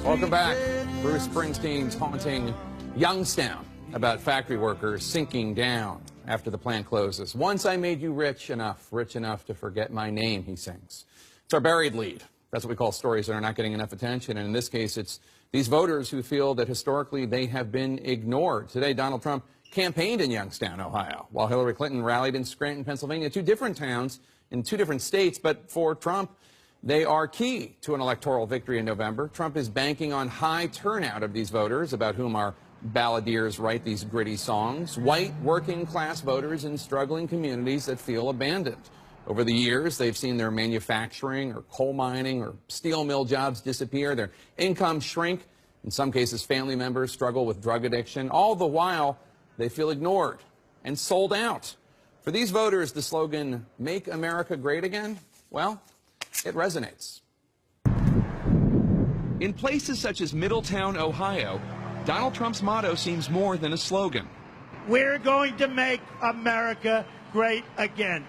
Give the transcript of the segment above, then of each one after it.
Welcome back. Bruce Springsteen's haunting Youngstown about factory workers sinking down after the plant closes. Once I made you rich enough to forget my name, he sings. It's our buried lead. That's what we call stories that are not getting enough attention. And in this case, it's these voters who feel that historically they have been ignored. Today, Donald Trump campaigned in Youngstown, Ohio, while Hillary Clinton rallied in Scranton, Pennsylvania, two different towns in two different states. But for Trump, they are key to an electoral victory in November. Trump is banking on high turnout of these voters, about whom our balladeers write these gritty songs, white working-class voters in struggling communities that feel abandoned. Over the years, they've seen their manufacturing or coal mining or steel mill jobs disappear, their income shrink. In some cases, family members struggle with drug addiction. All the while, they feel ignored and sold out. For these voters, the slogan, "Make America Great Again," well, it resonates. In places such as Middletown, Ohio, Donald Trump's motto seems more than a slogan. We're going to make America great again.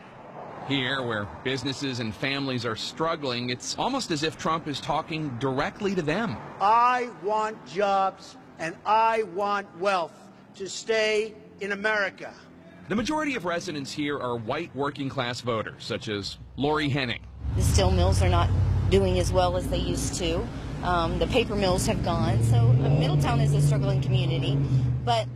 Here, where businesses and families are struggling, it's almost as if Trump is talking directly to them. I want jobs and I want wealth to stay in America. The majority of residents here are white working-class voters, such as Lori Henning. The steel mills are not doing as well as they used to. The paper mills have gone. So Middletown is a struggling community, but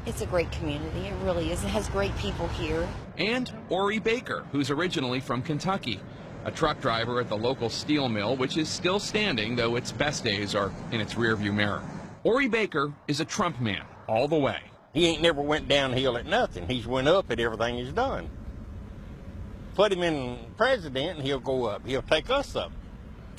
it's a great community. It really is. It has great people here. And Ori Baker, who's originally from Kentucky, a truck driver at the local steel mill, which is still standing, though its best days are in its rearview mirror. Ori Baker is a Trump man all the way. He ain't never went downhill at nothing. He's went up at everything he's done. Put him in president and he'll go up. He'll take us up.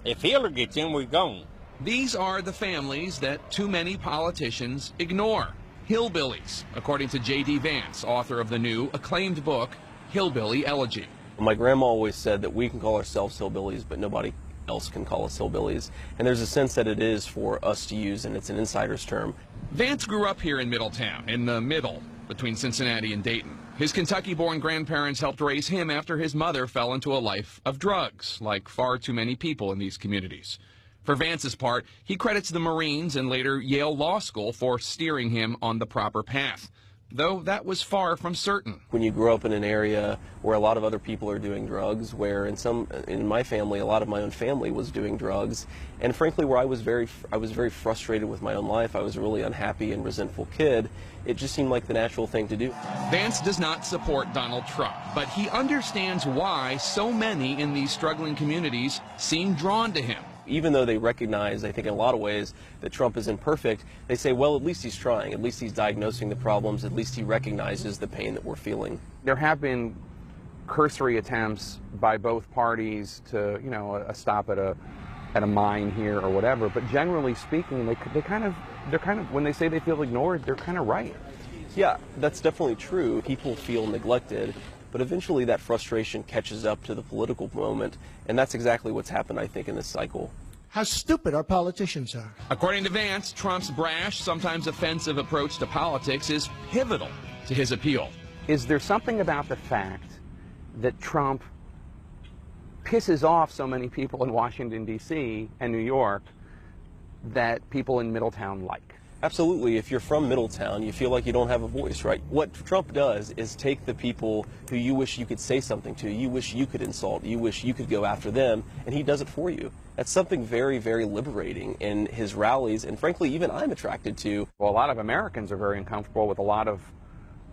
If Hillary gets in, we're gone. These are the families that too many politicians ignore. Hillbillies, according to J.D. Vance, author of the new acclaimed book, Hillbilly Elegy. My grandma always said that we can call ourselves hillbillies, but nobody else can call us hillbillies. And there's a sense that it is for us to use, and it's an insider's term. Vance grew up here in Middletown, in the middle between Cincinnati and Dayton. His Kentucky-born grandparents helped raise him after his mother fell into a life of drugs, like far too many people in these communities. For Vance's part, he credits the Marines and later Yale Law School for steering him on the proper path, though that was far from certain. When you grow up in an area where a lot of other people are doing drugs, where in my family, a lot of my own family was doing drugs, and frankly, where I was very frustrated with my own life, I was a really unhappy and resentful kid, it just seemed like the natural thing to do. Vance does not support Donald Trump, but he understands why so many in these struggling communities seem drawn to him. Even though they recognize, I think in a lot of ways, that Trump is imperfect, they say, well, at least he's trying, at least he's diagnosing the problems, at least he recognizes the pain that we're feeling. There have been cursory attempts by both parties to, you know, a stop at a mine here or whatever, but generally speaking, they're kind of, when they say they feel ignored, they're kind of right. Yeah, that's definitely true. People feel neglected. But eventually that frustration catches up to the political moment, and that's exactly what's happened, I think, in this cycle. How stupid our politicians are. According to Vance, Trump's brash, sometimes offensive approach to politics is pivotal to his appeal. Is there something about the fact that Trump pisses off so many people in Washington, D.C. and New York that people in Middletown like? Absolutely. If you're from Middletown, you feel like you don't have a voice, right? What Trump does is take the people who you wish you could say something to, you wish you could insult, you wish you could go after them, and he does it for you. That's something very, very liberating in his rallies, and frankly, even I'm attracted to. Well, a lot of Americans are very uncomfortable with a lot of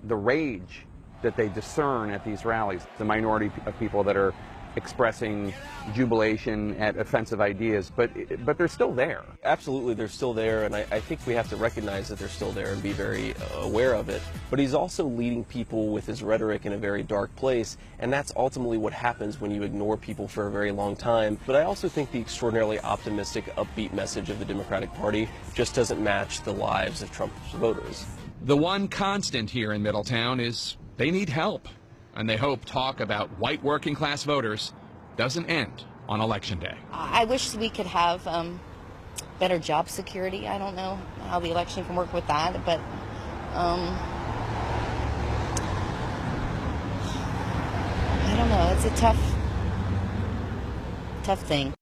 the rage that they discern at these rallies. The minority of people that are expressing jubilation at offensive ideas, but they're still there. Absolutely, they're still there, and I think we have to recognize that they're still there and be very aware of it. But he's also leading people with his rhetoric in a very dark place, and that's ultimately what happens when you ignore people for a very long time. But I also think the extraordinarily optimistic, upbeat message of the Democratic Party just doesn't match the lives of Trump's voters. The one constant here in Middletown is they need help. And they hope talk about white working-class voters doesn't end on Election Day. I wish we could have better job security. I don't know how the election can work with that, but I don't know. It's a tough thing.